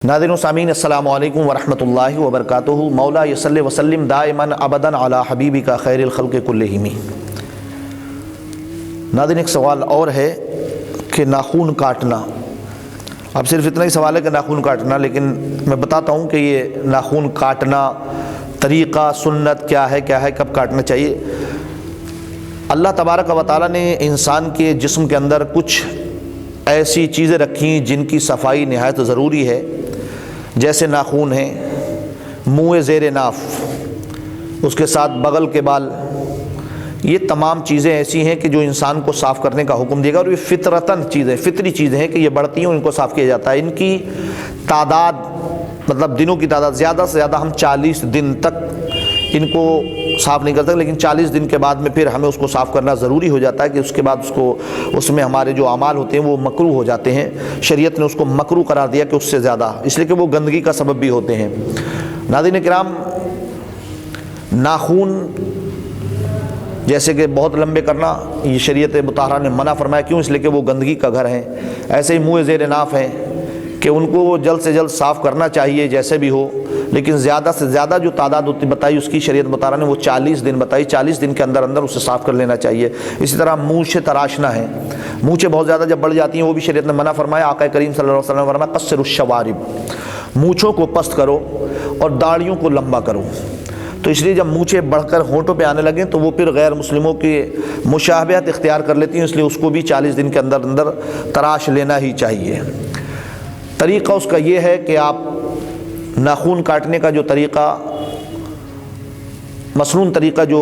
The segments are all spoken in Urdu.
ناظرین و سامعین السلام علیکم ورحمۃ اللہ وبرکاتہ۔ مولا یصلی وسلم دائماً ابداً علی حبیبک خیر الخلق کلہم۔ ناظرین ایک سوال اور ہے کہ ناخون کاٹنا، اب صرف اتنا ہی سوال ہے کہ ناخون کاٹنا، لیکن میں بتاتا ہوں کہ یہ ناخون کاٹنا طریقہ سنت کیا ہے کب کاٹنا چاہیے۔ اللہ تبارک و تعالیٰ نے انسان کے جسم کے اندر کچھ ایسی چیزیں رکھیں جن کی صفائی نہایت ضروری ہے، جیسے ناخون ہیں، منہ زیر ناف، اس کے ساتھ بغل کے بال، یہ تمام چیزیں ایسی ہیں کہ جو انسان کو صاف کرنے کا حکم دے گا، اور یہ فطرتاً چیزیں، فطری چیزیں ہیں کہ یہ بڑھتی ہیں، ان کو صاف کیا جاتا ہے۔ ان کی تعداد مطلب دنوں کی تعداد زیادہ سے زیادہ ہم 40 دن تک ان کو صاف نہیں کر سکتے، لیکن 40 دن کے بعد میں پھر ہمیں اس کو صاف کرنا ضروری ہو جاتا ہے کہ اس کے بعد اس میں ہمارے جو اعمال ہوتے ہیں وہ مکروہ ہو جاتے ہیں۔ شریعت نے اس کو مکروہ قرار دیا کہ اس سے زیادہ، اس لیے کہ وہ گندگی کا سبب بھی ہوتے ہیں۔ ناظرین کرام، ناخون جیسے کہ بہت لمبے کرنا یہ شریعت مطہرہ نے منع فرمایا، کیوں؟ اس لیے کہ وہ گندگی کا گھر ہیں۔ ایسے ہی منہ زیر ناف ہیں کہ ان کو جلد سے جلد صاف کرنا چاہیے جیسے بھی ہو، لیکن زیادہ سے زیادہ جو تعداد بتائی اس کی شریعت مطالعہ نے وہ 40 دن بتائی، 40 دن کے اندر اسے صاف کر لینا چاہیے۔ اسی طرح مونچھیں تراشنا ہے، مونچھیں بہت زیادہ جب بڑھ جاتی ہیں وہ بھی شریعت نے منع فرمایا۔ آقا کریم صلی اللہ علیہ وسلم نے فرمایا قصر الشوارب، مونچھوں کو پست کرو اور داڑھیوں کو لمبا کرو۔ تو اس لیے جب مونچھیں بڑھ کر ہونٹوں پہ آنے لگیں تو وہ پھر غیر مسلموں کی مشابہت اختیار کر لیتی ہیں، اس لیے اس کو بھی 40 دن کے اندر تراش لینا ہی چاہیے۔ طریقہ اس کا یہ ہے کہ آپ ناخون کاٹنے کا جو طریقہ، مسنون طریقہ جو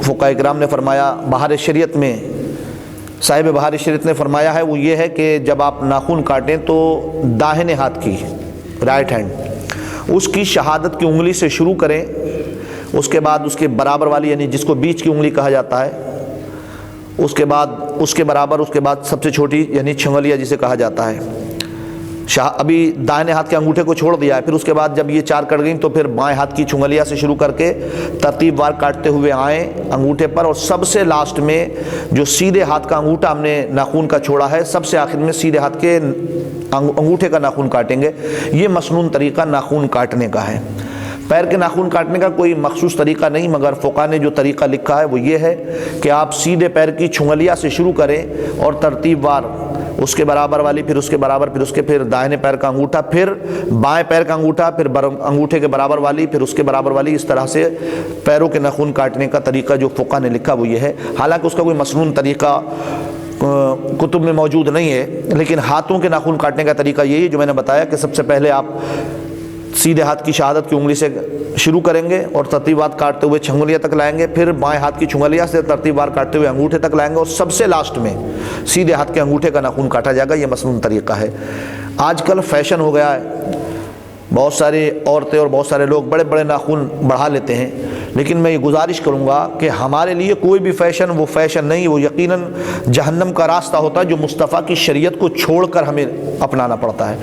فقہاء کرام نے فرمایا، بہار شریعت میں صاحب بہار شریعت نے فرمایا ہے، وہ یہ ہے کہ جب آپ ناخون کاٹیں تو داہنے ہاتھ کی، رائٹ ہینڈ، اس کی شہادت کی انگلی سے شروع کریں، اس کے بعد اس کے برابر والی یعنی جس کو بیچ کی انگلی کہا جاتا ہے، اس کے بعد اس کے برابر، اس کے بعد سب سے چھوٹی یعنی چھنگلیہ جسے کہا جاتا ہے۔ ابھی دائیں ہاتھ کے انگوٹھے کو چھوڑ دیا ہے، پھر اس کے بعد جب یہ 4 کٹ گئیں تو پھر بائیں ہاتھ کی چھنگلیہ سے شروع کر کے ترتیب وار کاٹتے ہوئے آئیں انگوٹھے پر، اور سب سے لاسٹ میں جو سیدھے ہاتھ کا انگوٹھا ہم نے ناخون کا چھوڑا ہے، سب سے آخر میں سیدھے ہاتھ کے انگوٹھے کا ناخون کاٹیں گے۔ یہ مسنون طریقہ ناخون کاٹنے کا ہے۔ پیر کے ناخون کاٹنے کا کوئی مخصوص طریقہ نہیں، مگر فقہاء نے جو طریقہ لکھا ہے وہ یہ ہے کہ آپ سیدھے پیر کی چھنگلیہ سے شروع کریں اور ترتیب وار اس کے برابر والی، پھر اس کے برابر، پھر اس کے پھر دائیں پیر کا انگوٹھا، پھر بائیں پیر کا انگوٹھا، پھر انگوٹھے کے برابر والی، پھر اس کے برابر والی، اس طرح سے پیروں کے ناخون کاٹنے کا طریقہ جو فقہاء نے لکھا وہ یہ ہے۔ حالانکہ اس کا کوئی مسنون طریقہ کتب میں موجود نہیں ہے، لیکن ہاتھوں کے ناخون کاٹنے کا طریقہ یہی ہے جو میں نے بتایا کہ سب سے پہلے آپ سیدھے ہاتھ کی شہادت کی انگلی سے شروع کریں گے اور ترتیبات کاٹتے ہوئے چھنگلیہ تک لائیں گے، پھر بائیں ہاتھ کی چھنگلیہ سے ترتیب وار کاٹتے ہوئے انگوٹھے تک لائیں گے، اور سب سے لاسٹ میں سیدھے ہاتھ کے انگوٹھے کا ناخون کاٹا جائے گا۔ یہ مسنون طریقہ ہے۔ آج کل فیشن ہو گیا ہے، بہت ساری عورتیں اور بہت سارے لوگ بڑے بڑے ناخون بڑھا لیتے ہیں، لیکن میں یہ گزارش کروں گا کہ ہمارے لیے کوئی بھی فیشن وہ فیشن نہیں، وہ یقیناً جہنم کا راستہ ہوتا ہے جو مصطفیٰ کی شریعت کو چھوڑ کر ہمیں اپنانا پڑتا ہے۔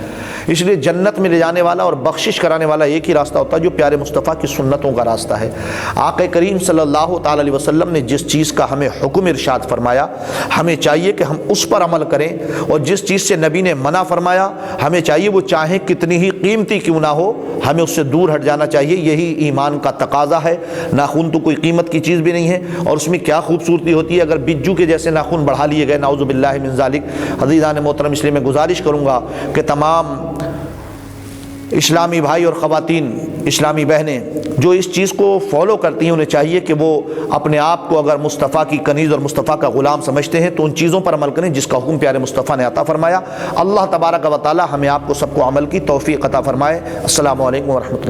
اس لیے جنت میں لے جانے والا اور بخشش کرانے والا ایک ہی راستہ ہوتا ہے جو پیارے مصطفیٰ کی سنتوں کا راستہ ہے۔ آقا کریم صلی اللہ تعالی علیہ وسلم نے جس چیز کا ہمیں حکم ارشاد فرمایا، ہمیں چاہیے کہ ہم اس پر عمل کریں، اور جس چیز سے نبی نے منع فرمایا ہمیں چاہیے وہ چاہے کتنی ہی قیمتی کیوں نہ ہو، ہمیں اس سے دور ہٹ جانا چاہیے۔ یہی ایمان کا تقاضا ہے۔ ناخون تو کوئی قیمت کی چیز بھی نہیں ہے، اور اس میں کیا خوبصورتی ہوتی ہے اگر بجو کے جیسے ناخون بڑھا لیے گئے، نعوذ باللہ من ذالک۔ عزیزان محترم، اس لیے میں گزارش کروں گا کہ تمام اسلامی بھائی اور خواتین، اسلامی بہنیں جو اس چیز کو فالو کرتی ہیں، انہیں چاہیے کہ وہ اپنے آپ کو اگر مصطفیٰ کی کنیز اور مصطفیٰ کا غلام سمجھتے ہیں تو ان چیزوں پر عمل کریں جس کا حکم پیارے مصطفیٰ نے عطا فرمایا۔ اللہ تبارک و تعالی ہمیں آپ کو سب کو عمل کی توفیق عطا فرمائے۔ السلام علیکم ورحمۃ اللہ۔